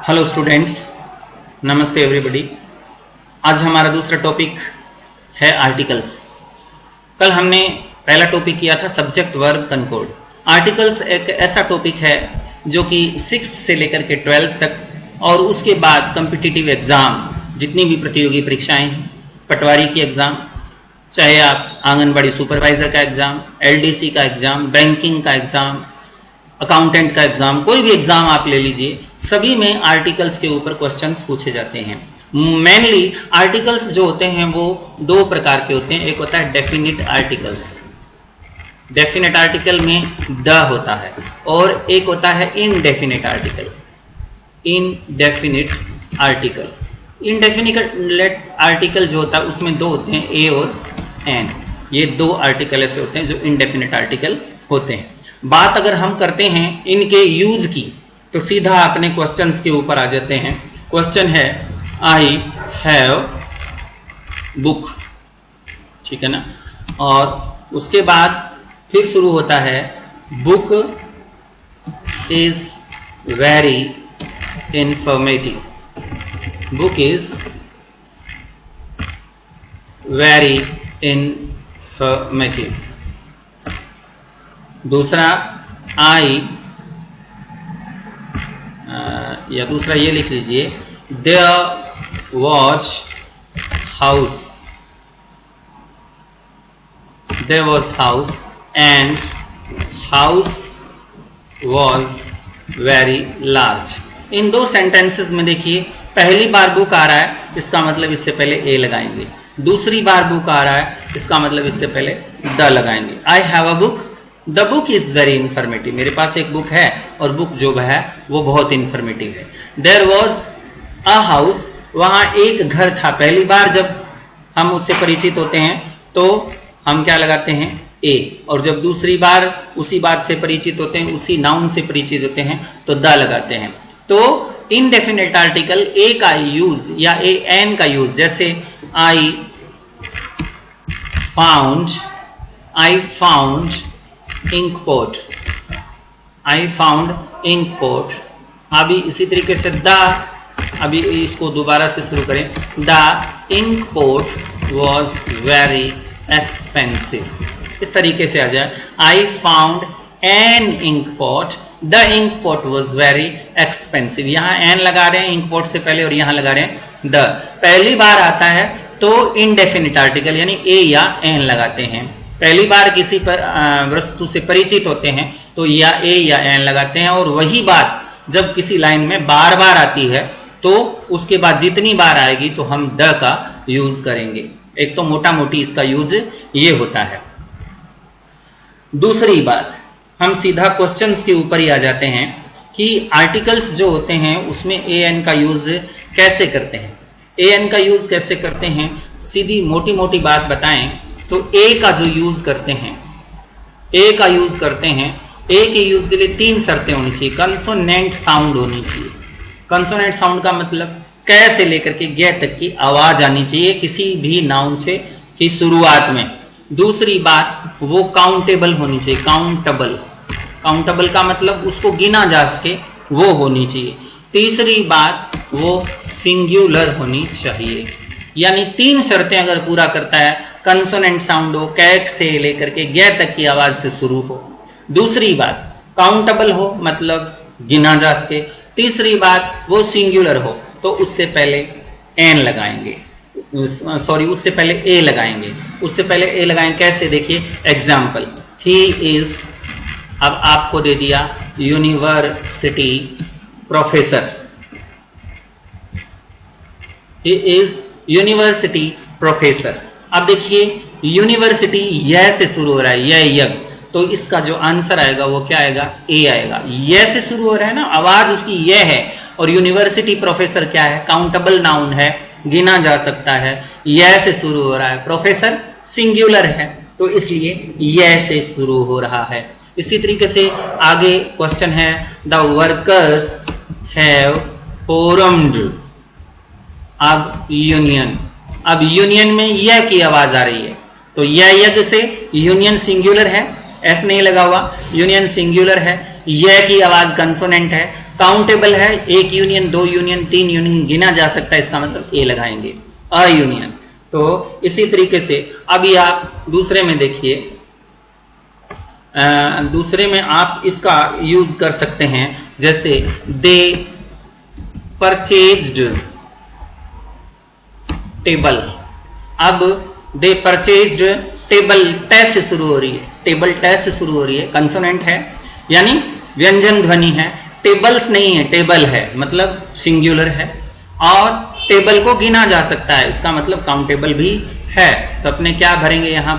Hello students, नमस्ते everybody. आज हमारा दूसरा टॉपिक है आर्टिकल्स। कल हमने पहला टॉपिक किया था सब्जेक्ट वर्ब कंकॉर्ड। आर्टिकल्स एक ऐसा टॉपिक है जो कि 6th से लेकर के 12th तक और उसके बाद कॉम्पिटिटिव एग्जाम, जितनी भी प्रतियोगी परीक्षाएं हैं, पटवारी की एग्जाम, चाहे आप आंगनबाड़ी सुपरवाइजर का एग्जाम, एलडीसी का एग्जाम, बैंकिंग का एग्जाम, अकाउंटेंट का एग्जाम, कोई भी एग्जाम आप ले लीजिए, सभी में आर्टिकल्स के ऊपर क्वेश्चंस पूछे जाते हैं। मेनली आर्टिकल्स जो होते हैं वो दो प्रकार के होते हैं। एक होता है डेफिनिट आर्टिकल्स, डेफिनेट आर्टिकल में द होता है, और एक होता है indefinite article. Indefinite article, indefinite article जो होता है उसमें दो होते हैं, ए और एन। ये दो आर्टिकल ऐसे होते हैं जो इनडेफिनिट आर्टिकल होते हैं। बात अगर हम करते हैं इनके यूज की, तो सीधा अपने क्वेश्चंस के ऊपर आ जाते हैं। क्वेश्चन है आई हैव बुक, ठीक है ना, और उसके बाद फिर शुरू होता है book is very informative, book is very informative. दूसरा आई या दूसरा ये लिख लीजिए, there was house, there was house and house was very large. इन दो सेंटेंसेस में देखिए, पहली बार बुक आ रहा है, इसका मतलब इससे पहले ए लगाएंगे। दूसरी बार बुक आ रहा है, इसका मतलब इससे पहले द लगाएंगे। I have a book, the book is very informative, मेरे पास एक बुक है और बुक जो है वो बहुत इंफॉर्मेटिव है। देयर वॉज अ हाउस, वहां एक घर था। पहली बार जब हम उससे परिचित होते हैं तो हम क्या लगाते हैं, ए, और जब दूसरी बार उसी बात से परिचित होते हैं, उसी नाउन से परिचित होते हैं, तो द लगाते हैं। तो इनडेफिनेट आर्टिकल ए का यूज या ए एन का यूज, जैसे I found ink pot, I found ink pot. अभी इसी तरीके से द, अभी इसको दोबारा से शुरू करें, the ink pot was very expensive. इस तरीके से आ जाए, I found an ink pot, the ink pot was very expensive. यहां एन लगा रहे हैं इंक पोट से पहले और यहां लगा रहे हैं द। पहली बार आता है तो इनडेफिनिट आर्टिकल यानी ए या एन लगाते हैं। पहली बार किसी पर वस्तु से परिचित होते हैं तो या ए या एन लगाते हैं, और वही बात जब किसी लाइन में बार बार आती है तो उसके बाद जितनी बार आएगी तो हम द का यूज करेंगे। एक तो मोटा मोटी इसका यूज ये होता है। दूसरी बात, हम सीधा क्वेश्चंस के ऊपर ही आ जाते हैं कि आर्टिकल्स जो होते हैं उसमें ए एन का यूज कैसे करते हैं। ए एन का यूज कैसे करते हैं, सीधी मोटी मोटी बात बताएं तो ए का जो यूज करते हैं, ए का यूज करते हैं, ए के यूज के लिए 3 शर्तें होनी चाहिए। कंसोनेंट साउंड होनी चाहिए। कंसोनेंट साउंड का मतलब कै से लेकर के गे तक की आवाज आनी चाहिए किसी भी नाउन से की शुरुआत में। दूसरी बात, वो काउंटेबल होनी चाहिए, काउंटेबल। काउंटेबल का मतलब उसको गिना जा सके, वो होनी चाहिए। तीसरी बात, वो सिंगुलर होनी चाहिए। यानी 3 शर्तें अगर पूरा करता है, कंसोनेंट साउंड हो, कैक से लेकर के गे तक की आवाज से शुरू हो। दूसरी बात, काउंटेबल हो मतलब गिना जा सके। तीसरी बात, वो सिंगुलर हो तो उससे पहले एन लगाएंगे, सॉरी उससे पहले ए लगाएंगे। उससे पहले ए लगाएंगे कैसे, देखिए एग्जाम्पल, ही इज, अब आपको दे दिया university professor, he is university professor. अब देखिए यूनिवर्सिटी यह से शुरू हो रहा है, यह यज्ञ, तो इसका जो आंसर आएगा वो क्या आएगा, ए आएगा। यह से शुरू हो रहा है ना, आवाज उसकी यह है, और यूनिवर्सिटी प्रोफेसर क्या है, काउंटेबल नाउन है, गिना जा सकता है, यह से शुरू हो रहा है। प्रोफेसर सिंगुलर है तो इसलिए यह से शुरू हो रहा है। इसी तरीके से आगे क्वेश्चन है, द वर्कर्स हैव फोरम्ड, अब यूनियन, अब यूनियन में यह की आवाज आ रही है तो यह यज्ञ से यूनियन सिंगुलर है, एस नहीं लगा हुआ, यूनियन सिंगुलर है, यह की आवाज कंसोनेंट है, काउंटेबल है, एक यूनियन, दो यूनियन, तीन यूनियन गिना जा सकता है, इसका मतलब ए लगाएंगे। A union. तो इसी तरीके से अभी आप दूसरे में देखिए, दूसरे में आप इसका यूज कर सकते हैं, जैसे दे परचेज्ड टेबल। अब दे परचेज्ड टेबल, टे से शुरू हो रही है, टेबल टे से शुरू हो रही है, कंसोनेंट है यानी व्यंजन ध्वनि है। टेबल्स नहीं है, टेबल है, मतलब सिंगुलर है, और टेबल को गिना जा सकता है, इसका मतलब काउंटेबल भी है। तो अपने क्या भरेंगे यहां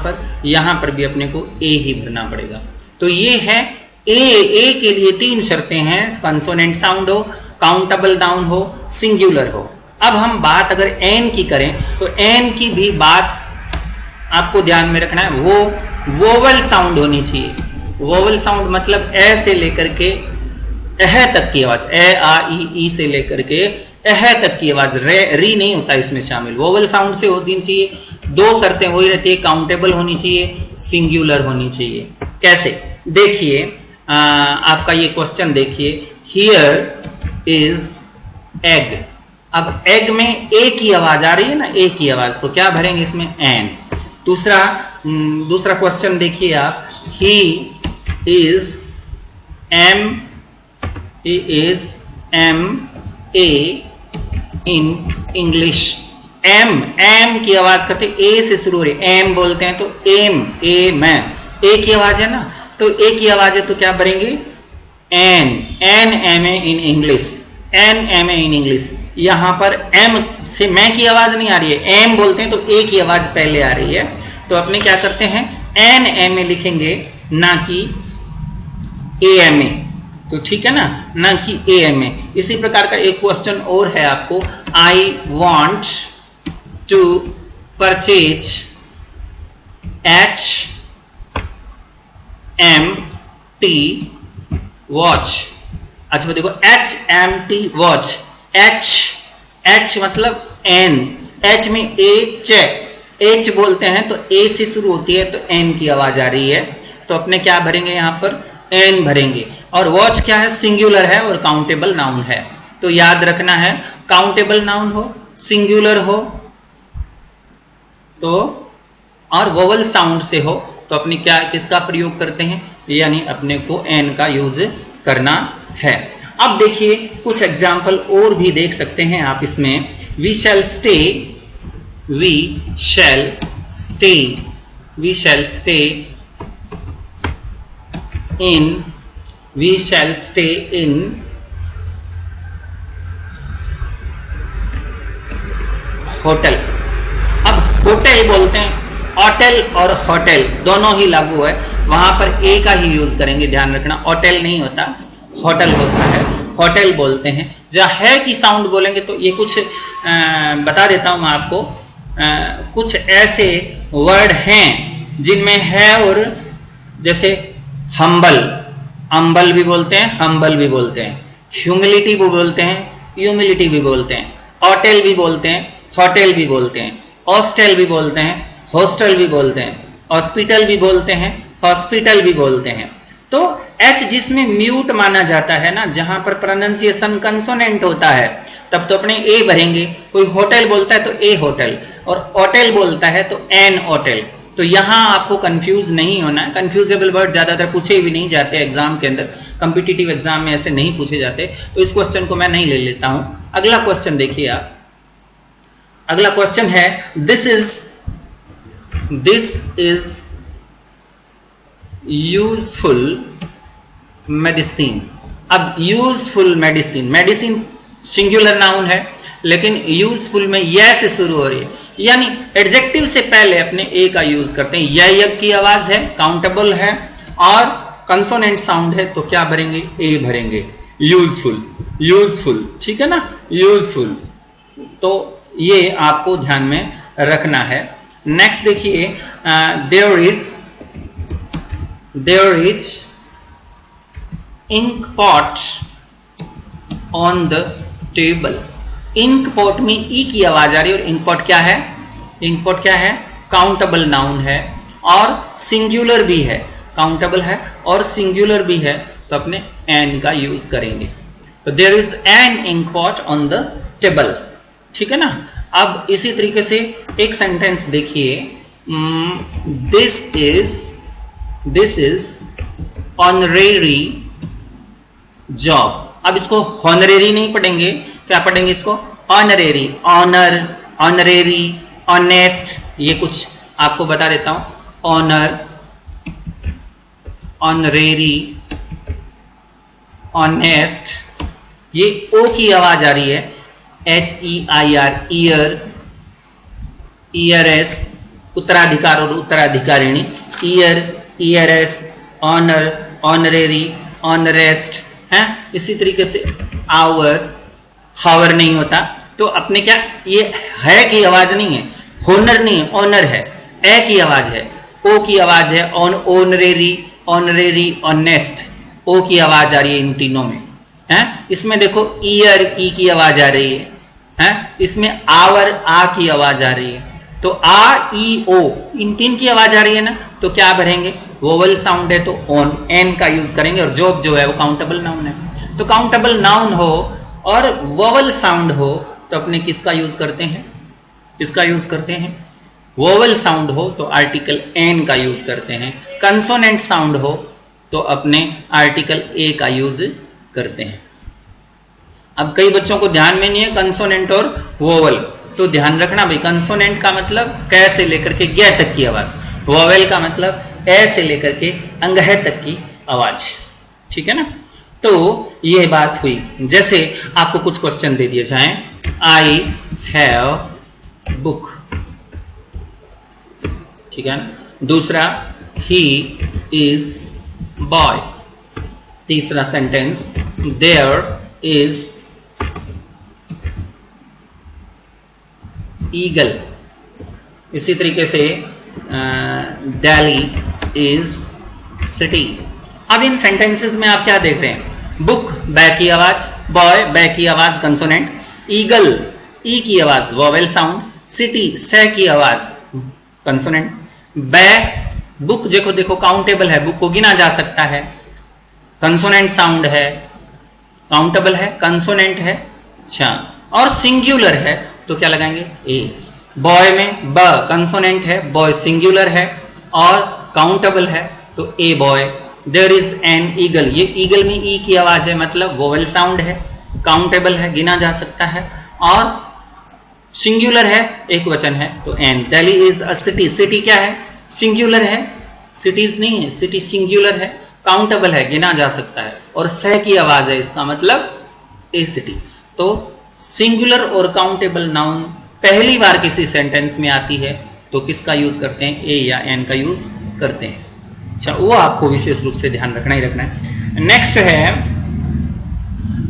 पर भी अपने को ए ही भरना पड़ेगा। तो ये है ए के लिए तीन शर्तें हैं, कंसोनेंट साउंड हो, काउंटेबल नाउन हो, सिंगुलर हो। अब हम बात अगर एन की करें तो एन की भी बात आपको ध्यान में रखना है, वो वोवल साउंड होनी चाहिए। वोवल साउंड मतलब ए से लेकर के एह तक की आवाज, ए आ ई से लेकर के एह तक की आवाज, री नहीं होता इसमें शामिल, वोवल साउंड से होनी चाहिए। दो शर्तें वही रहती है, काउंटेबल होनी चाहिए, सिंगुलर होनी चाहिए। कैसे? देखिए, आपका ये क्वेश्चन देखिए, हियर इज एग। अब एग में ए की आवाज आ रही है ना, ए की आवाज, तो क्या भरेंगे इसमें? एन। दूसरा क्वेश्चन देखिए आप, he is M A in English. M की आवाज करते, ए से शुरू हो रही है, एम बोलते हैं तो एम, ए में ए की आवाज है ना, तो ए की आवाज है तो क्या भरेंगे? An M A in English, an M A in English. यहां पर एम से मैं की आवाज नहीं आ रही है, एम बोलते हैं तो ए की आवाज पहले आ रही है, तो अपने क्या करते हैं? एन एम ए लिखेंगे, ना कि ए एम ए। तो ठीक है ना, ना कि ए एम ए। इसी प्रकार का एक क्वेश्चन और है आपको, I want to purchase HMT watch. अच्छा देखो, HMT वॉच, H मतलब N, H में H बोलते हैं तो A से शुरू होती है तो N की आवाज आ रही है, तो अपने क्या भरेंगे यहां पर? N भरेंगे। और वॉच क्या है? सिंगुलर है और काउंटेबल नाउन है, तो याद रखना है, काउंटेबल नाउन हो, सिंगुलर हो तो, और वोवल साउंड से हो तो अपने क्या, किसका प्रयोग करते हैं? यानी अपने को एन का यूज करना है। अब देखिए कुछ एग्जाम्पल और भी देख सकते हैं आप इसमें। We shall stay in hotel. अब होटल बोलते हैं, होटल और होटल दोनों ही लागू है, वहां पर ए का ही यूज करेंगे, ध्यान रखना। होटल नहीं होता, होटल होता है, होटल बोलते हैं। जहां है की साउंड बोलेंगे तो ये कुछ बता देता हूं मैं आपको, कुछ ऐसे वर्ड हैं जिनमें है, और जैसे हम्बल, अम्बल भी बोलते हैं, हम्बल भी बोलते हैं, ह्यूमिलिटी भी बोलते हैं, ह्यूमिलिटी भी बोलते हैं, होटल भी बोलते हैं, होटल भी बोलते हैं, हॉस्टल भी बोलते हैं, हॉस्टल भी बोलते हैं, हॉस्पिटल भी बोलते हैं, हॉस्पिटल भी बोलते हैं। तो एच जिसमें म्यूट माना जाता है ना, जहां पर प्रोनाउंसिएशन कंसोनेंट होता है, तब तो अपने ए भरेंगे। कोई होटल बोलता है तो ए होटल, और होटल बोलता है तो एन होटल। तो यहां आपको कंफ्यूज नहीं होना है। कंफ्यूजेबल वर्ड ज्यादातर पूछे भी नहीं जाते एग्जाम के अंदर, कॉम्पिटिटिव एग्जाम में ऐसे नहीं पूछे जाते, तो इस क्वेश्चन को मैं नहीं ले लेता हूं। अगला क्वेश्चन देखिए आप, अगला क्वेश्चन है, दिस इज यूजफुल मेडिसिन। अब useful medicine, medicine singular noun है, लेकिन यूजफुल में य से शुरू हो रही है, यानी एडजेक्टिव से पहले अपने ए का यूज करते हैं। य की आवाज है, काउंटेबल है और कंसोनेंट साउंड है, तो क्या भरेंगे? ए भरेंगे। यूजफुल, ठीक है ना, यूजफुल। तो ये आपको ध्यान में रखना है। नेक्स्ट देखिए, there is ink pot on the table. Ink pot में ई की आवाज आ रही है, और इंक पॉट क्या है? इंक पॉट क्या है? काउंटेबल नाउन है और सिंगुलर भी है, काउंटेबल है और सिंगुलर भी है, तो अपने एन का यूज करेंगे। तो there is an ink pot on the table, ठीक है ना। अब इसी तरीके से एक सेंटेंस देखिए, दिस इज ऑनरेरी जॉब। अब इसको हॉनरेरी नहीं पढ़ेंगे, क्या पढ़ेंगे इसको? ऑनरेरी, ऑनर, ऑनरेरी, ऑनेस्ट, ये कुछ आपको बता देता हूं। ऑनर, ऑनरेरी, ऑनेस्ट, ये ओ की आवाज आ रही है, HEIR, ईयर, ईयरएस, उत्तराधिकार और उत्तराधिकारिणी, ईयर, ईयरएस, ऑनर, ऑनरेरी, ऑनरेस्ट है। इसी तरीके से आवर, हावर नहीं होता, तो अपने क्या, ये है की आवाज नहीं है, होनर नहीं है, ऑनर है, ए की आवाज है, ओ की आवाज है, ऑनरेरी, ऑनरेरी, ऑनेस्ट, ओ की आवाज आ रही है इन तीनों में है। इसमें देखो ईयर, ई की आवाज आ रही है, इसमें आवर, आ की आवाज आ रही है। तो आ, ई, ओ, इन तीन की आवाज आ रही है ना, तो क्या भरेंगे? वोवल साउंड है तो ऑन, एन का यूज करेंगे। और जॉब जो है वो काउंटेबल नाउन है, तो काउंटेबल नाउन हो और वोवल साउंड हो तो अपने किसका यूज करते हैं? किसका यूज करते हैं? वोवल साउंड हो तो आर्टिकल एन का यूज करते हैं। कंसोनेंट साउंड हो तो अपने आर्टिकल ए का यूज करते हैं। अब कई बच्चों को ध्यान में नहीं है कंसोनेंट और वोवल, तो ध्यान रखना भाई, कंसोनेंट का मतलब क से लेकर के ग तक की आवाज, वोवेल का मतलब ए से लेकर के अंगह तक की आवाज, ठीक है ना। तो यह बात हुई। जैसे आपको कुछ क्वेश्चन दे दिए जाएं, आई हैव बुक, ठीक है ना। दूसरा, ही इज बॉय। तीसरा सेंटेंस, देयर इज ईगल। इसी तरीके से दिल्ली इज सिटी। अब इन सेंटेंसेस में आप क्या देख रहे हैं? बुक, बै की आवाज, बॉय, बै की आवाज कंसोनेंट, ईगल, ई की आवाज वोवेल साउंड, सिटी, से की आवाज कंसोनेंट, बै, बुक देखो देखो काउंटेबल है, बुक को गिना जा सकता है, कंसोनेंट साउंड है, काउंटेबल है, कंसोनेंट है, अच्छा, और सिंगुलर है तो क्या लगाएंगे? ए। बॉय में ब कंसोनेंट है, बॉय सिंगुलर है और काउंटेबल है तो a boy. There is an eagle, ये ईगल में ई की आवाज है, मतलब वोवेल साउंड है, काउंटेबल है, गिना जा सकता है और सिंगुलर है, एक वचन है तो an. Delhi is a city, city क्या है? सिंगुलर है, सिटीज नहीं है, सिटी सिंगुलर है, काउंटेबल है, गिना जा सकता है और सह की आवाज है, इसका मतलब ए सिटी। तो सिंगुलर और काउंटेबल नाउन पहली बार किसी सेंटेंस में आती है तो किसका यूज करते हैं? ए या एन का यूज करते हैं। अच्छा, वो आपको विशेष रूप से ध्यान रखना ही रखना है। नेक्स्ट है,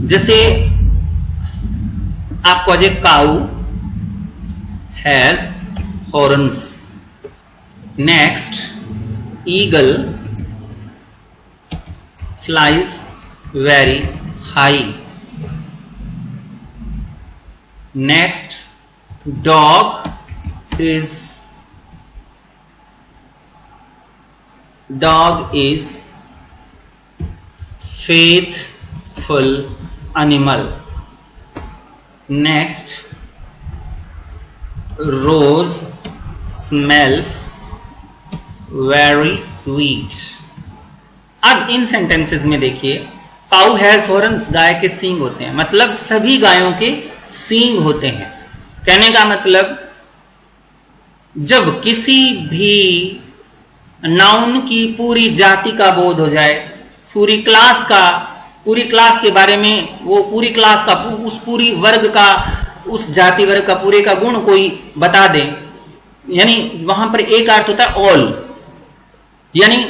जैसे आपको Ajay, cow has horns. Next, eagle flies very high. Next, dog is faithful animal. Next, rose smells very sweet. अब इन सेंटेंसेस में देखिए, काऊ हैज हॉर्न्स, गाय के सींग होते हैं, मतलब सभी गायों के सींग होते हैं। कहने का मतलब, जब किसी भी नाउन की पूरी जाति का बोध हो जाए, पूरी क्लास के बारे में, वो पूरी क्लास का, उस पूरी वर्ग का, उस जाति वर्ग का पूरे का गुण कोई बता दे, यानी वहां पर एक अर्थ होता है ऑल, यानी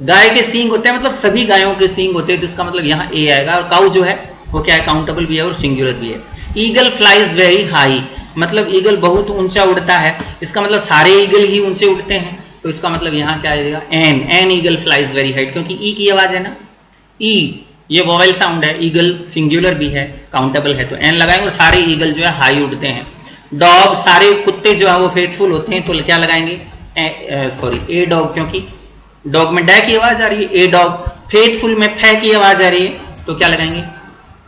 गाय के सींग होते हैं, मतलब सभी गायों के सींग होते हैं, तो इसका मतलब यहां ए आएगा। और काऊ जो है वो क्या है? काउंटेबल भी है और सिंगुलर भी है। ईगल फ्लाइज वेरी हाई, मतलब ईगल बहुत ऊंचा उड़ता है, इसका मतलब सारे ईगल ही ऊंचे उड़ते हैं, तो इसका मतलब यहां क्या आएगा? An, an eagle flies very high, क्योंकि ई की आवाज है ना, ई ये वोवेल साउंड है, ईगल सिंगुलर भी है, काउंटेबल है तो एन लगाएंगे, और सारे ईगल जो है हाई उड़ते हैं। डॉग, सारे कुत्ते जो है वो फेथफुल होते हैं, तो क्या लगाएंगे? ए डॉग, क्योंकि डॉग में डै की आवाज आ रही है, ए डॉग। फेथफुल में फै की आवाज आ रही है तो क्या लगाएंगे?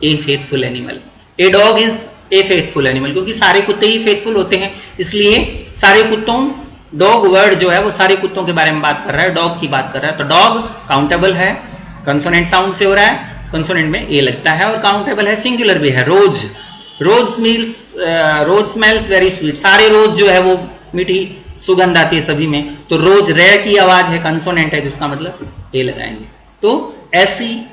A faithful animal. A dog is a faithful animal, क्योंकि सारे कुत्ते ही फेथफुल होते हैं, इसलिए सारे कुत्तों, डॉग वर्ड जो है वो सारे कुत्तों के बारे में बात कर रहा है, डॉग की बात कर रहा है। तो डॉग काउंटेबल है, कंसोनेंट साउंड से हो रहा है, कंसोनेंट में ए लगता है, और काउंटेबल है, सिंगुलर भी है। रोज, रोज स्मेल्स वेरी स्वीट, सारे रोज जो है वो मीठी सुगंध आती है सभी में। तो रोज रे की आवाज है, कंसोनेंट है, तो इसका मतलब ए लगाएंगे। तो ऐसी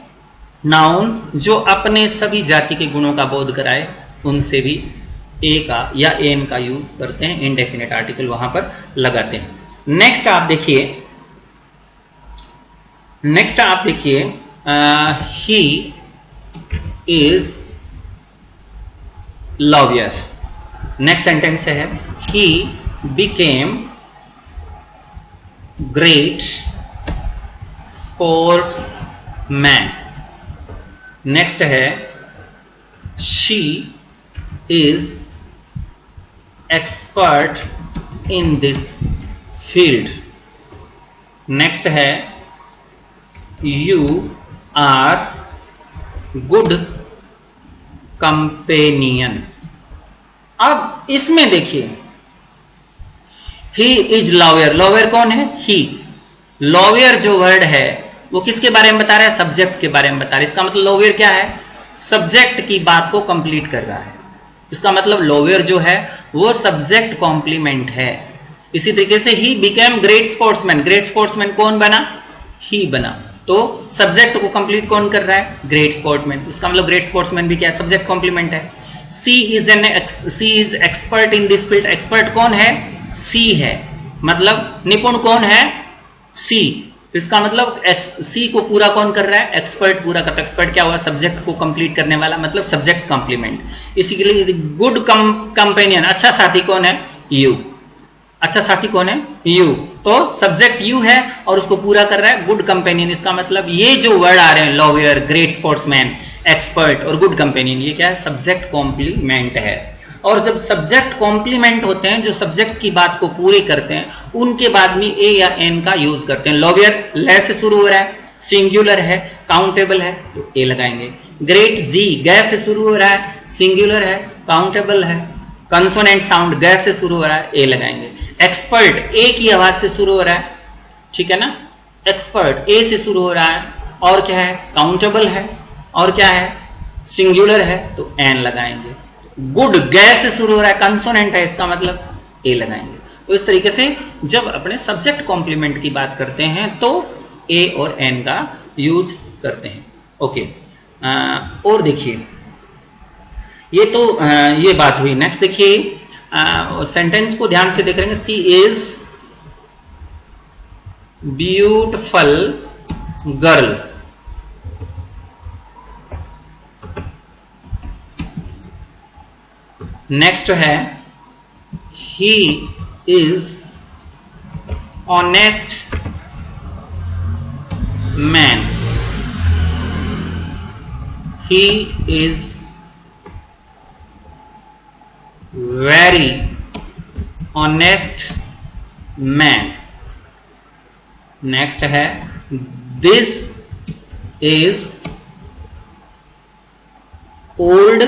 नाउन जो अपने सभी जाति के गुणों का बोध कराए, उनसे भी ए का या एन का यूज करते हैं, इनडेफिनेट आर्टिकल वहां पर लगाते हैं। नेक्स्ट आप देखिए, he is lawyer. Next sentence है he became great sportsman. Next है she is expert in this field. Next है यू आर गुड कंपेनियन। अब इसमें देखिए, ही इज लॉवियर, लॉवियर कौन है? ही। लॉवियर जो वर्ड है वो किसके बारे में बता रहा है? सब्जेक्ट के बारे में बता रहा है। इसका मतलब लॉवियर क्या है? सब्जेक्ट की बात को कंप्लीट कर रहा है। इसका मतलब लॉवियर जो है वो सब्जेक्ट कॉम्प्लीमेंट है। इसी तरीके से ही became great sportsman, great sportsman कौन बना? ही बना। तो सब्जेक्ट को कंप्लीट कौन कर रहा है? Great sportsman. इसका मतलब ग्रेट स्पोर्ट्समैन भी क्या है? सब्जेक्ट कॉम्प्लीमेंट है। She is expert in this field, expert कौन है? सी है। मतलब निपुण कौन है? सी। तो इसका मतलब सी को पूरा कौन कर रहा है? एक्सपर्ट पूरा करता है। एक्सपर्ट क्या हुआ? सब्जेक्ट को कंप्लीट करने वाला, मतलब सब्जेक्ट कॉम्प्लीमेंट। इसी के लिए गुड कंपेनियन, अच्छा साथी कौन है? यू। अच्छा साथी कौन है? यू। तो सब्जेक्ट यू है और उसको पूरा कर रहा है गुड कंपेनियन। इसका मतलब ये जो वर्ड आ रहे हैं, लॉवियर, ग्रेट स्पोर्ट्समैन, एक्सपर्ट और गुड कंपेनियन, ये क्या है? सब्जेक्ट कॉम्प्लीमेंट है। और जब सब्जेक्ट कॉम्प्लीमेंट होते हैं, जो सब्जेक्ट की बात को पूरी करते हैं, उनके बाद में ए या एन का यूज करते हैं। लॉवियर ले से शुरू हो रहा है, सिंगुलर है, काउंटेबल है, तो ए लगाएंगे। ग्रेट जी गै से शुरू हो रहा है, सिंगुलर है, काउंटेबल है, कंसोनेंट साउंड गै से शुरू हो रहा है, ए लगाएंगे। एक्सपर्ट ए की आवाज से शुरू हो रहा है, ठीक है ना? एक्सपर्ट ए से शुरू हो रहा है, और क्या है? काउंटेबल है, और क्या है? सिंगुलर है, तो एन लगाएंगे। गुड गै से शुरू हो रहा है, कंसोनेंट है, इसका मतलब ए लगाएंगे। तो इस तरीके से जब अपने सब्जेक्ट कॉम्प्लीमेंट की बात करते हैं तो ए और एन का यूज करते हैं। ओके, और देखिए, ये तो ये बात हुई। नेक्स्ट देखिए, सेंटेंस को ध्यान से देख रहे हैं। She is beautiful girl. Next है he is honest man. He is very honest man. Next है this is old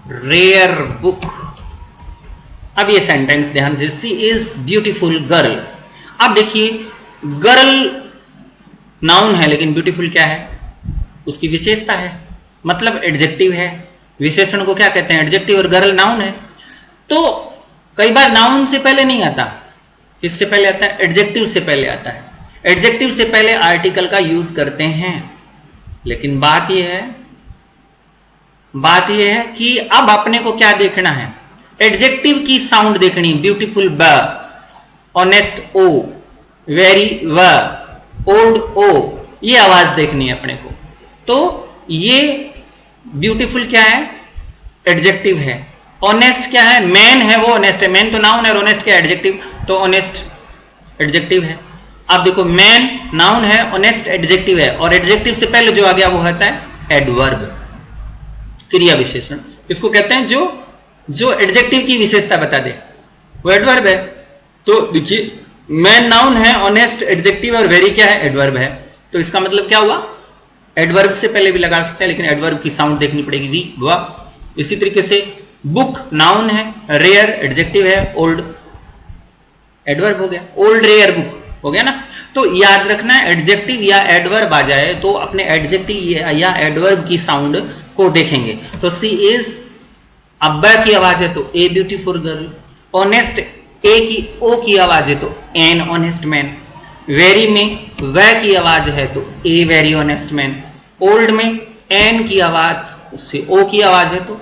rare book. अब ये सेंटेंस ध्यान से, सी इज ब्यूटीफुल गर्ल। अब देखिए, गर्ल नाउन है, लेकिन ब्यूटीफुल क्या है? उसकी विशेषता है, मतलब एडजेक्टिव है। विशेषण को क्या कहते हैं? एडजेक्टिव। और गर्ल नाउन है। तो कई बार नाउन से पहले नहीं आता, किससे पहले आता है? एडजेक्टिव से पहले आता है। एडजेक्टिव से पहले आर्टिकल का यूज करते हैं। लेकिन बात यह है कि अब अपने को क्या देखना है? एडजेक्टिव की साउंड देखनी। ब्यूटीफुल ब, ऑनेस्ट ओ, वेरी व, ओल्ड ओ, ये आवाज देखनी है अपने को। तो ये ब्यूटीफुल क्या है? एडजेक्टिव है। ऑनेस्ट क्या है? मैन है, वो ऑनेस्ट है। मैन तो नाउन है, और ऑनेस्ट क्या है? एडजेक्टिव। तो ऑनेस्ट एडजेक्टिव है। अब देखो, मैन नाउन है, ऑनेस्ट एडजेक्टिव है, और एडजेक्टिव से पहले जो आ गया वो होता है एडवर्ब, क्रिया विशेषण। इसको कहते हैं जो एडजेक्टिव की विशेषता बता दे, वो एडवर्ब है। तो देखिए, मैन नाउन है, ऑनेस्ट एडजेक्टिव, और वेरी क्या है? एडवर्ब है। तो इसका मतलब क्या हुआ? एडवर्ब से पहले भी लगा सकते हैं, लेकिन एडवर्ब की साउंड देखनी पड़ेगी, वी, वह। इसी तरीके से बुक नाउन है, रेयर एडजेक्टिव है, ओल्ड एडवर्ब हो गया, ओल्ड रेयर बुक हो गया ना। तो याद रखना, एडजेक्टिव या एडवर्ब आ जाए तो अपने एडजेक्टिव या एडवर्ब की साउंड को देखेंगे। तो सी इज, अब्बा की आवाज है तो ए ब्यूटीफुल गर्ल। ऑनेस्ट, ए की ओ की आवाज है तो एन ऑनेस्ट मैन। वेरी में वह की आवाज है तो a very honest man. Old में एन की आवाज से ओ की आवाज है तो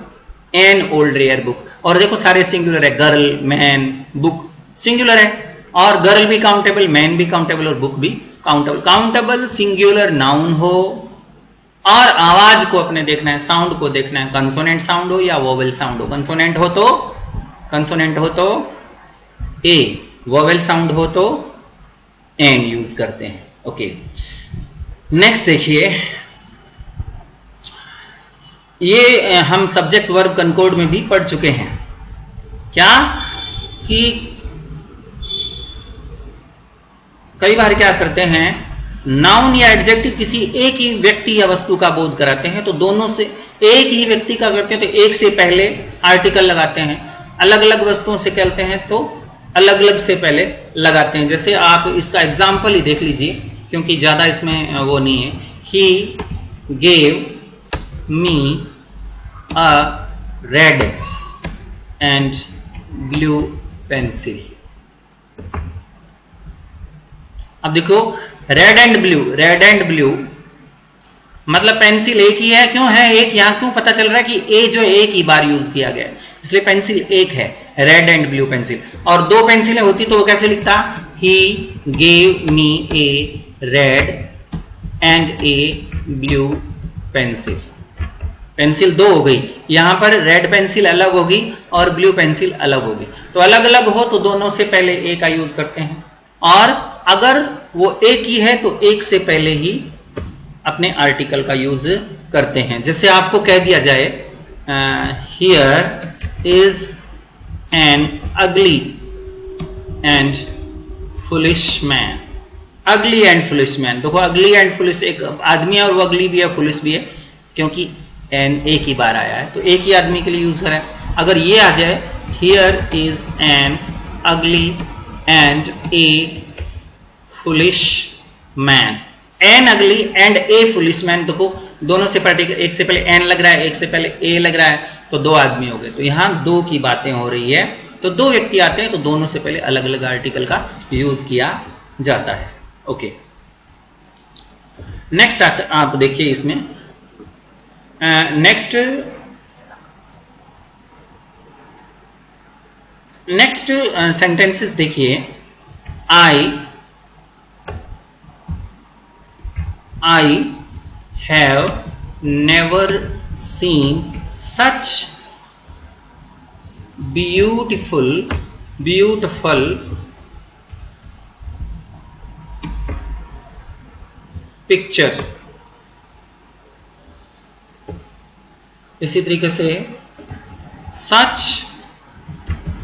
एन ओल्ड रेयर बुक। और देखो सारे सिंगुलर है, गर्ल, मैन, बुक सिंगुलर है, और गर्ल भी काउंटेबल, मैन भी काउंटेबल और बुक भी काउंटेबल। काउंटेबल सिंगुलर नाउन हो और आवाज को अपने देखना है, साउंड को देखना है, कंसोनेंट साउंड हो या वोवेल साउंड हो। कंसोनेंट हो तो ए, वोवेल साउंड हो तो एन यूज करते हैं। ओके, नेक्स्ट देखिए, ये हम सब्जेक्ट वर्ब कनकोड में भी पढ़ चुके हैं। क्या कि कई बार क्या करते हैं, नाउन या एडजेक्टिव किसी एक ही व्यक्ति या वस्तु का बोध कराते हैं, तो दोनों से एक ही व्यक्ति का करते हैं तो एक से पहले आर्टिकल लगाते हैं, अलग अलग वस्तुओं से कहते हैं तो अलग अलग से पहले लगाते हैं। जैसे आप इसका एग्जाम्पल ही देख लीजिए, क्योंकि ज्यादा इसमें वो नहीं है। He gave me a red and blue pencil. अब देखो, रेड एंड ब्लू मतलब पेंसिल एक ही है। क्यों है एक? यहां क्यों पता चल रहा है कि ए जो एक ही बार यूज किया गया है, इसलिए पेंसिल एक है, रेड एंड ब्लू पेंसिल। और दो पेंसिलें होती तो वो कैसे लिखता? He gave me A red and A blue pencil. Pencil दो हो गई, यहां पर रेड पेंसिल अलग होगी और ब्लू पेंसिल अलग होगी। तो अलग अलग हो तो दोनों से पहले ए का यूज करते हैं, और अगर वो एक ही है तो एक से पहले ही अपने आर्टिकल का यूज करते हैं। जैसे आपको कह दिया जाए, हियर इज एन अगली एंड फुलिश मैन। अगली एंड फुलिश मैन, देखो अगली एंड फुलिश, एक आदमी है और वो अगली भी है, फुलिश भी है, क्योंकि एन एक ही बार आया है तो एक ही आदमी के लिए यूज करा है। अगर ये आ जाए, हियर इज एन अगली and A foolish man, N अगली एंड ए फुलिश मैन, देखो दोनों से पार्टिकल, एक से पहले एन लग रहा है, एक से पहले ए लग रहा है, तो दो आदमी हो गए। तो यहां दो की बातें हो रही है, तो दो व्यक्ति आते हैं तो दोनों से पहले अलग अलग आर्टिकल का यूज किया जाता है। ओके, नेक्स्ट आप देखिए इसमें, नेक्स्ट सेंटेंसेस देखिए। I have never seen such beautiful picture। इसी तरीके से such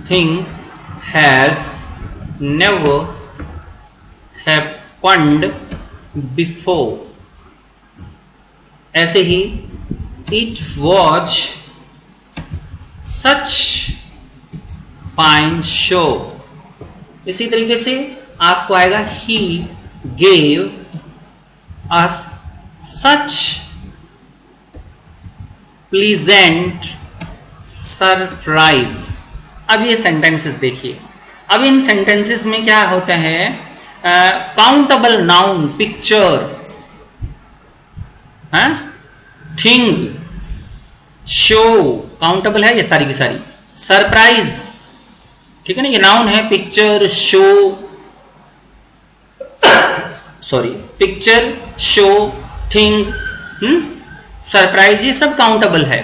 thing has never happened before। ऐसे ही it was such fine show। इसी तरीके से आपको आएगा, he gave us such pleasant surprise। अब ये सेंटेंसेस देखिए, अब इन सेंटेंसेस में क्या होता है, countable noun, picture, thing, show countable है ये सारी की सारी। सरप्राइज, ठीक है ना, ये नाउन है। Picture, show, sorry, picture, show, thing, surprise, ये सब काउंटेबल है।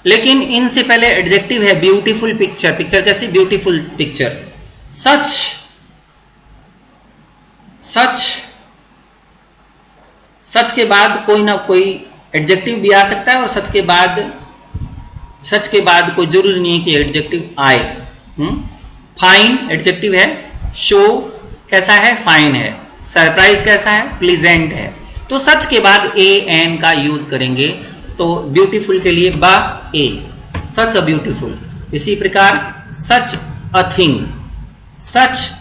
लेकिन इनसे पहले एडजेक्टिव है ब्यूटीफुल पिक्चर। पिक्चर कैसी? Beautiful picture. सच के बाद कोई ना कोई एडजेक्टिव भी आ सकता है, और सच के बाद कोई जरूरी नहीं है कि एडजेक्टिव आए। फाइन एडजेक्टिव है, शो कैसा है? फाइन है। सरप्राइज कैसा है? प्लीजेंट है। तो सच के बाद ए एन का यूज करेंगे। तो ब्यूटीफुल के लिए बा ए, सच अ ब्यूटीफुल। इसी प्रकार such a thing, such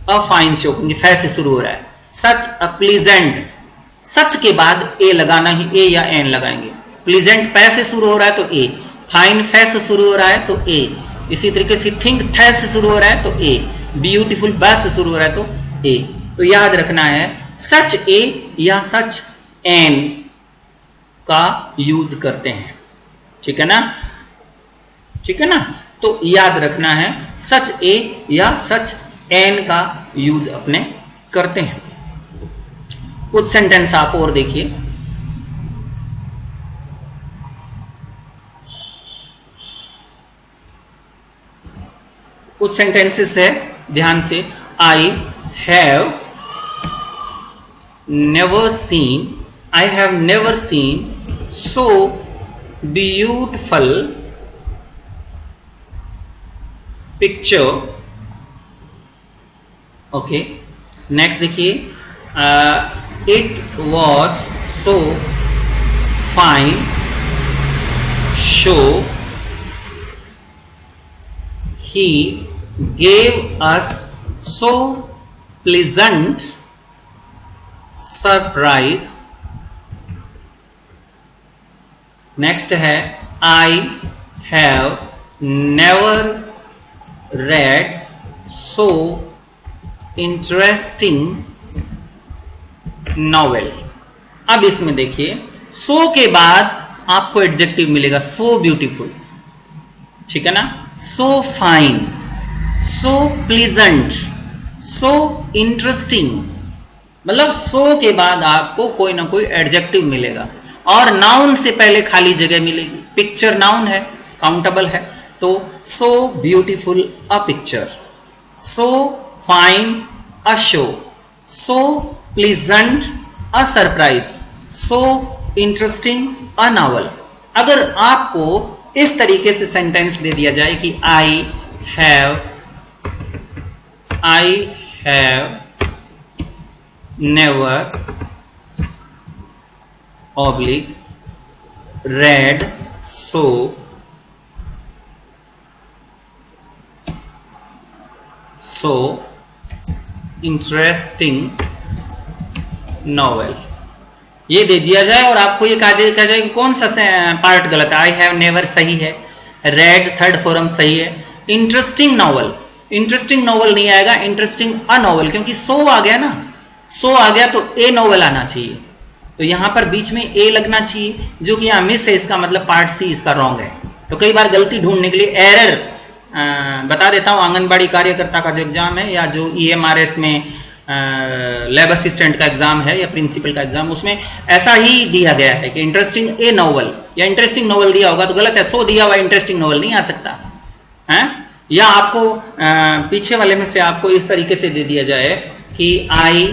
a fine show, क्योंकि फै से शुरू हो रहा है। सच अ प्लीजेंट, सच के बाद ए लगाना ही, ए या एन लगाएंगे। प्लीजेंट पै से शुरू हो रहा है तो ए, फाइन फै से शुरू हो रहा है तो ए। इसी तरीके से थिंक थै से शुरू हो रहा है तो ए, ब्यूटीफुल बा से शुरू हो रहा है तो ए। तो याद रखना है सच ए या सच एन का यूज करते हैं, ठीक है ना, ठीक है ना। तो याद रखना है सच ए या सच एन का यूज अपने करते हैं। कुछ सेंटेंस आप और देखिए। कुछ सेंटेंसेस है, ध्यान से। I have never seen, I have never seen so beautiful picture. Okay, next देखिए। It was so fine show he gave us so pleasant surprise। Next है I have never read so interesting novel। अब इसमें देखिए, सो के बाद आपको adjective मिलेगा so beautiful, ठीक है ना, सो फाइन, सो प्लीजेंट, सो इंटरेस्टिंग। मतलब सो के बाद आपको कोई ना कोई एडजेक्टिव मिलेगा और नाउन से पहले खाली जगह मिलेगी। पिक्चर नाउन है, काउंटेबल है, तो so beautiful a picture, so fine a show, so pleasant a surprise, so interesting a novel. अगर आपको इस तरीके से सेंटेंस दे दिया जाए कि आई have never oblique red so interesting novel, ये दे दिया जाए और आपको ये कहा जाए कि कौन सा पार्ट गलत है। आई हैव नेवर सही है, रेड थर्ड फॉर्म सही है, इंटरेस्टिंग नॉवल, इंटरेस्टिंग नॉवल नहीं आएगा, इंटरेस्टिंग अ नॉवल, क्योंकि सो आ गया ना, सो आ गया तो ए नॉवल आना चाहिए। तो यहां पर बीच में ए लगना चाहिए, जो कि यहां मिस है, इसका मतलब पार्ट सी इसका रॉन्ग है। तो कई बार गलती ढूंढने के लिए एरर बता देता हूं। आंगनबाड़ी कार्यकर्ता का जो एग्जाम है या जो EMRS में लैब असिस्टेंट का एग्जाम है या प्रिंसिपल का एग्जाम, उसमें ऐसा ही दिया गया है कि इंटरेस्टिंग ए नॉवल या इंटरेस्टिंग नॉवल दिया होगा तो गलत है, सो दिया हुआ इंटरेस्टिंग नॉवल नहीं आ सकता है। या आपको पीछे वाले में से आपको इस तरीके से दे दिया जाए कि आई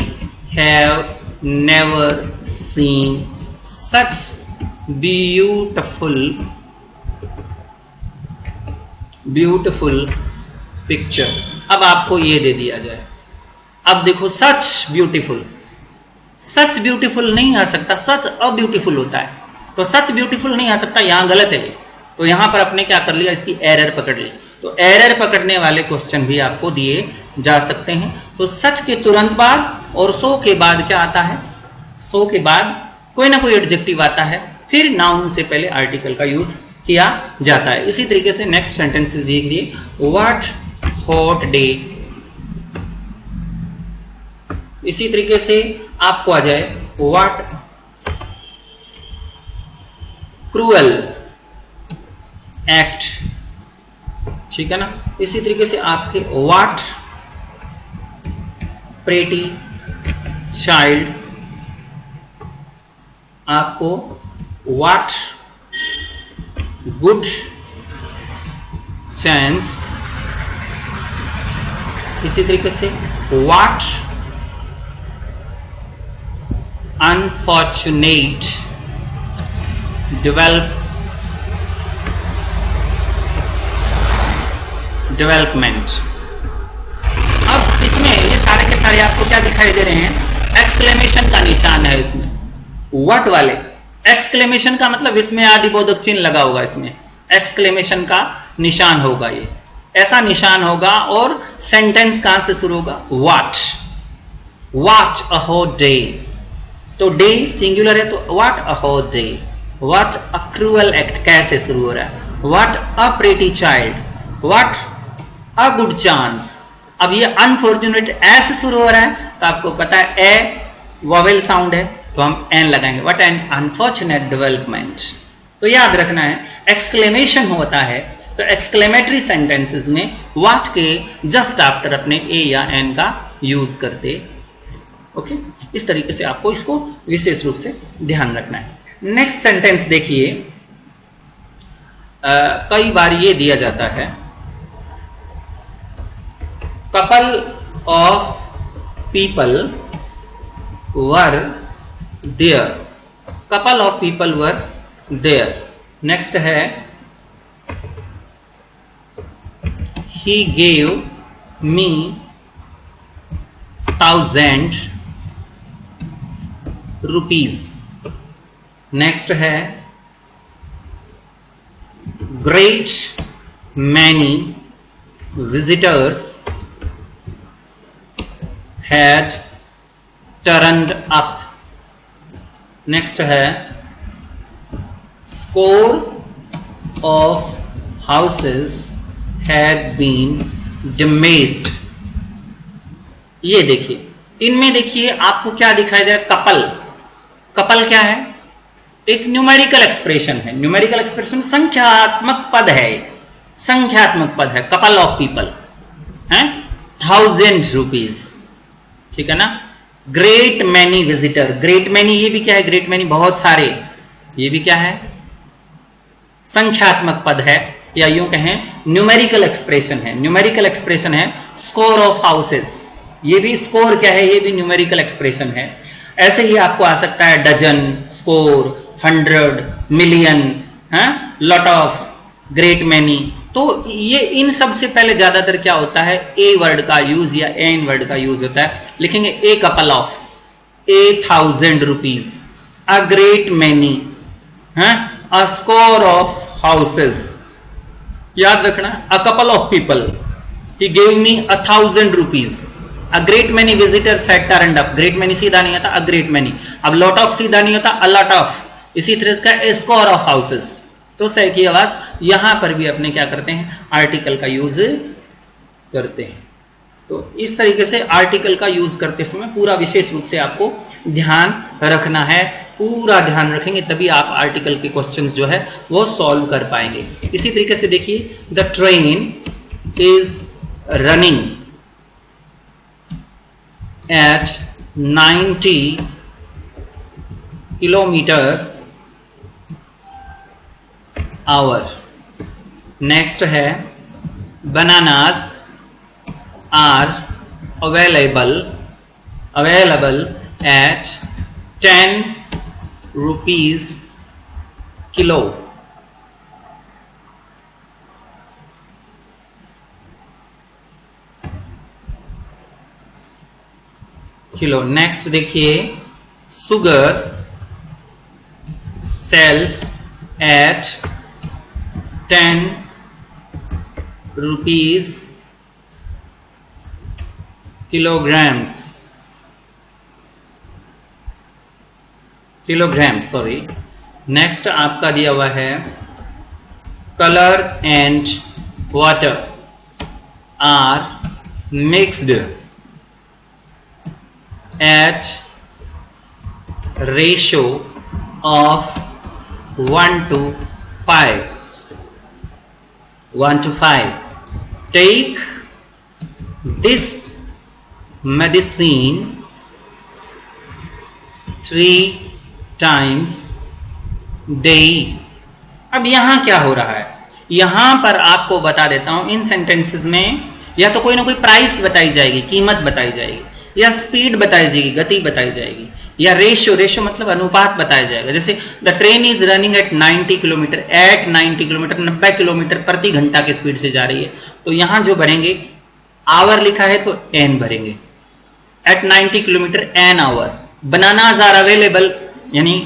have never scene such beautiful picture. अब आपको ये दे दिया जाए, अब देखो सच ब्यूटीफुल नहीं आ सकता, सच अब्यूटीफुल होता है, तो सच ब्यूटीफुल नहीं आ सकता, यहां गलत है। तो यहां पर आपने क्या कर लिया, इसकी एरर पकड़ ली। तो एरर पकड़ने वाले क्वेश्चन भी आपको दिए जा सकते हैं। तो सच के तुरंत बाद और सो के बाद क्या आता है, सो के बाद कोई ना कोई एडजेक्टिव आता है, फिर नाउन से पहले आर्टिकल का यूज किया जाता है। इसी तरीके से नेक्स्ट सेंटेंस देखिए, व्हाट हॉट डे। इसी तरीके से आपको आ जाए व्हाट क्रूअल एक्ट, ठीक है ना। इसी तरीके से आपके व्हाट प्रेटी चाइल्ड, आपको व्हाट गुड चांस, इसी तरीके से व्हाट अनफॉर्चुनेट डेवलपमेंट। अब इसमें ये सारे के सारे आपको क्या दिखाई दे रहे हैं, एक्सक्लेमेशन का निशान है इसमें। व्हाट वाले एक्सक्लेमेशन का मतलब इसमें आदिबोधक चिन्ह लगा होगा, इसमें एक्सक्लेमेशन का निशान होगा, ये ऐसा निशान होगा। और सेंटेंस कहां से शुरू होगा? What, what a hot day, तो डे सिंगुलर है तो what a hot day, what a cruel act कैसे शुरू हो रहा है? What a pretty child, what a good chance. अब ये अनफॉर्चुनेट ऐसे शुरू हो रहा है तो आपको पता है ए वॉवेल साउंड है तो हम एन लगाएंगे, व्हाट एन अनफॉर्चुनेट डेवलपमेंट। तो याद रखना है एक्सक्लेमेशन होता है तो एक्सक्लेमेटरी सेंटेंसेस में व्हाट के जस्ट आफ्टर अपने ए या एन का यूज करते। ओके, इस तरीके से आपको इसको विशेष रूप से ध्यान रखना है। नेक्स्ट सेंटेंस देखिए, कई बार ये दिया जाता है, couple of people were there, couple of people were there. Next है, he gave me 1,000 rupees। Next है, great many visitors had turned up। Next है, score of houses had been damaged। ये देखिए, इनमें देखिए आपको क्या दिखाई दे रहा है? कपल, कपल क्या है? एक न्यूमेरिकल एक्सप्रेशन है, न्यूमेरिकल एक्सप्रेशन संख्यात्मक पद है, संख्यात्मक पद है, कपल ऑफ पीपल है, 1,000 रुपीज, ठीक है ना। Great many visitor, great many ये भी क्या है? ग्रेट मैनी बहुत सारे, ये भी क्या है? संख्यात्मक पद है, या यूं कहें न्यूमेरिकल एक्सप्रेशन है, न्यूमेरिकल एक्सप्रेशन है। स्कोर ऑफ हाउसेस, ये भी स्कोर क्या है? ये भी न्यूमेरिकल एक्सप्रेशन है। ऐसे ही आपको आ सकता है dozen, score, 100, million, lot of, great many. तो ये इन सब से पहले ज्यादातर क्या होता है? ए वर्ड का यूज या एन वर्ड का यूज होता है। लिखेंगे a couple of, A 1,000 rupees, a great many, a score of houses. याद रखना, a couple of people, he gave me 1,000 rupees, a great many visitors had turned up. Great many सीधा नहीं होता, a great many. अब lot of सीधा नहीं होता, a lot of. इसी तरह से ए स्कोर ऑफ हाउसेस। तो सही की आवाज यहां पर भी अपने क्या करते हैं? आर्टिकल का यूज करते हैं। तो इस तरीके से आर्टिकल का यूज करते समय पूरा विशेष रूप से आपको ध्यान रखना है, पूरा ध्यान रखेंगे तभी आप आर्टिकल के क्वेश्चंस जो है वो सॉल्व कर पाएंगे। इसी तरीके से देखिए, the train is running at 90 kilometres hour. Next है, bananas are available at 10 rupees kilo. Next देखिए, sugar sells at 10 rupees kilograms, sorry. Next आपका दिया हुआ है, colour and water are mixed at ratio of 1:5। Take this medicine 3 times daily। अब यहां क्या हो रहा है? यहां पर आपको बता देता हूं, इन सेंटेंसेस में या तो कोई ना कोई प्राइस बताई जाएगी, कीमत बताई जाएगी, या स्पीड बताई जाएगी, गति बताई जाएगी, या रेशियो मतलब अनुपात बताया जाएगा। जैसे the train is running at 90 kilometre, at 90 kilometre 90 kilometre प्रति घंटा की स्पीड से जा रही है। तो यहां जो भरेंगे, आवर लिखा है तो एन भरेंगे, at 90 kilometre an hour. Bananas are available यानी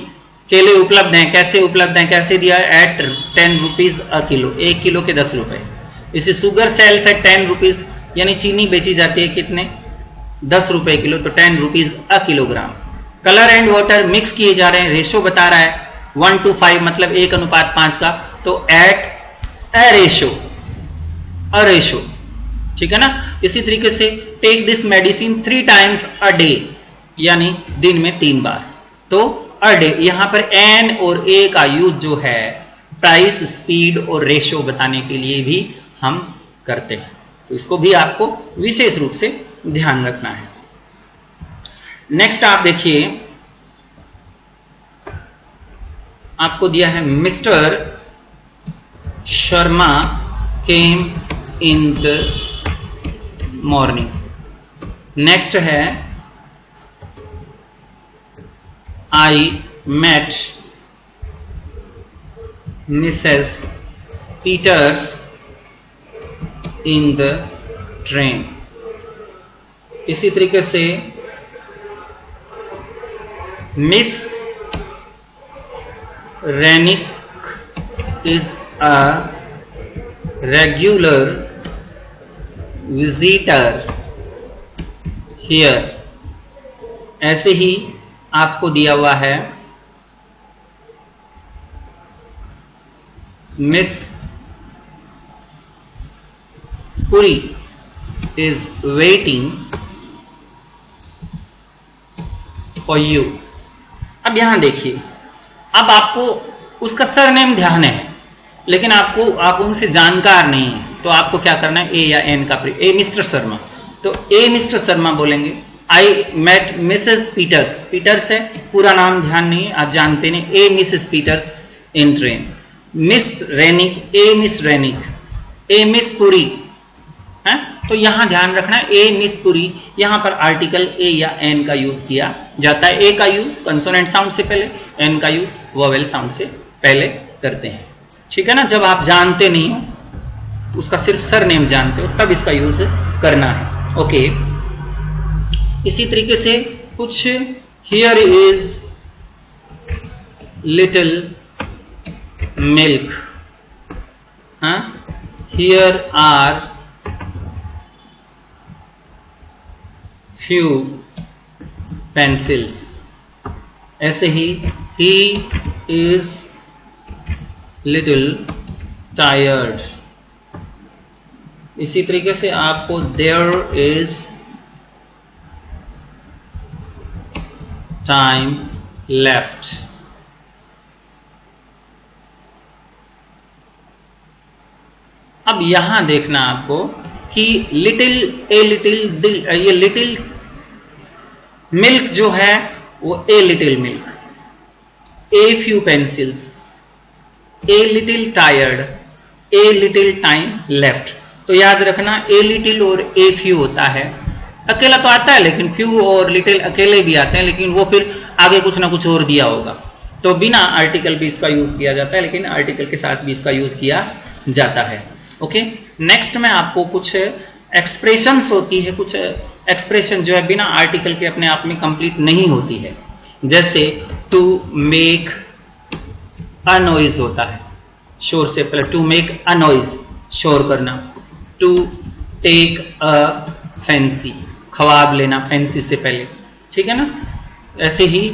केले उपलब्ध हैं, कैसे उपलब्ध हैं, कैसे दिया है, at 10 rupees a kilo, 1 kilo के 10 रुपए। इसे शुगर सेल्स एट 10 रुपीज, यानी चीनी बेची जाती है कितने, 10 रुपए किलो, तो 10 rupees a kilogram. Colour and water mix किए जा रहे हैं, रेशो बता रहा है 1:5, मतलब 1:5 का, तो एट अ रेशो, ठीक है ना। इसी तरीके से take this medicine 3 times a day, यानी दिन में 3 बार, तो अ डे। यहां पर एन और ए का यूज जो है प्राइस, स्पीड और रेशो बताने के लिए भी हम करते हैं, तो इसको भी आपको विशेष रूप से ध्यान रखना है। नेक्स्ट आप देखिए, आपको दिया है Mr Sharma came in the morning. Next है I met Mrs Peters in the train. इसी तरीके से Miss Renick is a regular visitor here. ऐसे ही आपको दिया हुआ है Miss Puri is waiting for you. अब यहां देखिए, अब आपको उसका सरनेम ध्यान है, लेकिन आप उनसे जानकार नहीं है, तो आपको क्या करना है, ए या एन का ए मिस्टर शर्मा, तो ए मिस्टर शर्मा बोलेंगे। I met Mrs Peters, Peters है, पूरा नाम ध्यान नहीं है, आप जानते नहीं, a Mrs Peters in train. Miss Renick, a Miss Renick, a Miss Puri है, तो यहां ध्यान रखना है ए मिस पुरी, यहां पर आर्टिकल ए या एन का यूज किया जाता है। ए का यूज कंसोनेंट साउंड से पहले, एन का यूज वोवेल साउंड से पहले करते हैं, ठीक है ना। जब आप जानते नहीं हो, उसका सिर्फ सरनेम जानते हो, तब इसका यूज करना है, ओके। इसी तरीके से कुछ हियर इज लिटिल मिल्क, हाँ, हियर आर फ्यू पेंसिल्स। ऐसे ही इज लिटिल टायर्ड। इसी तरीके से आपको देयर इज टाइम लेफ्ट। अब यहां देखना आपको कि लिटिल, ए लिटिल दिल, ये लिटिल मिल्क जो है वो a little milk, a few pencils, a little tired, a little time left. तो याद रखना ए लिटिल और ए फ्यू होता है, अकेला तो आता है, लेकिन फ्यू और लिटिल अकेले भी आते हैं, लेकिन वो फिर आगे कुछ ना कुछ और दिया होगा, तो बिना आर्टिकल भी इसका यूज किया जाता है, लेकिन आर्टिकल के साथ भी इसका यूज किया जाता है, ओके। नेक्स्ट में आपको कुछ एक्सप्रेशंस होती है, कुछ एक्सप्रेशन जो है बिना आर्टिकल के अपने आप में कंप्लीट नहीं होती है, जैसे टू मेक अ नॉइज होता है, शोर से पहले, टू मेक अ नॉइज, शोर करना। टू टेक अ फैंसी, ख्वाब लेना, फैंसी से पहले, ठीक है ना। ऐसे ही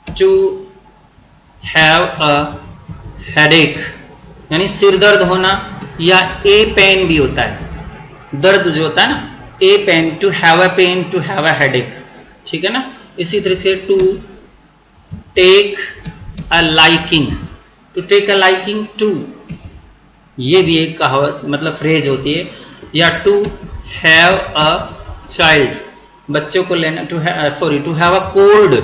टू हैव अ हेडेक, यानी सिर दर्द होना, या ए पेन भी होता है, दर्द जो होता है ना, a pain, to have a pain, to have a headache, ठीक है ना। इसी तरह से to take a liking, to take a liking to, ये भी एक कहावत मतलब फ्रेज होती है। या टू हैव अ चाइल्ड, बच्चों को लेना, टू हैव अ कोल्ड,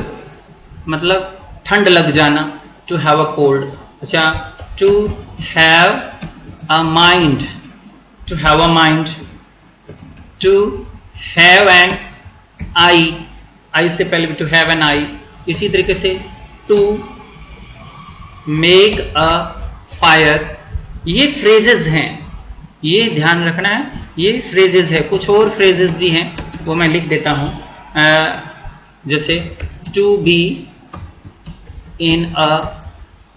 मतलब ठंड लग जाना, टू हैव अ कोल्ड। अच्छा, to have a mind, to have a mind. To have an eye, eye से पहले भी टू हैव एन आई। इसी तरीके से टू मेक अ फायर, ये फ्रेजेस हैं, ये ध्यान रखना है, ये फ्रेजेस है। कुछ और फ्रेजेस भी हैं, वो मैं लिख देता हूं, जैसे to be in a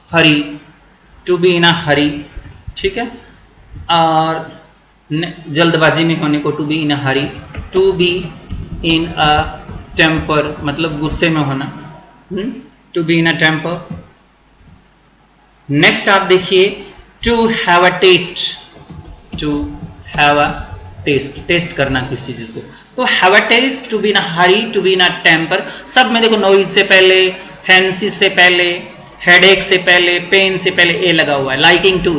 hurry, to be in a hurry, ठीक है, और जल्दबाजी में होने को to be in a hurry, to be in a temper मतलब गुस्से में होना, to be in a temper. Next आप देखिए to have a taste, to have a taste, taste करना किसी चीज को, to have a taste, to be in a hurry, to be in a temper, सब में देखो नॉइज से पहले, फैंसी से पहले, हेडेक से पहले, पेन से पहले ए लगा हुआ है। Liking to,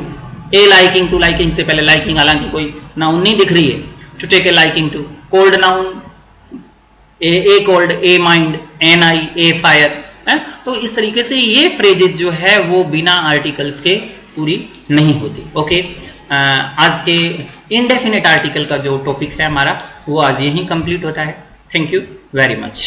a liking to, liking से पहले लाइकिंग, हालांकि कोई नाउन नहीं दिख रही है, to take a liking to. Cold noun a cold, a mind, an eye, a fire है। तो इस तरीके से ये फ्रेजेस जो है वो बिना आर्टिकल्स के पूरी नहीं होती। ओके, आज के इनडेफिनेट आर्टिकल का जो टॉपिक है हमारा वो आज यहीं कंप्लीट होता है। Thank you very much.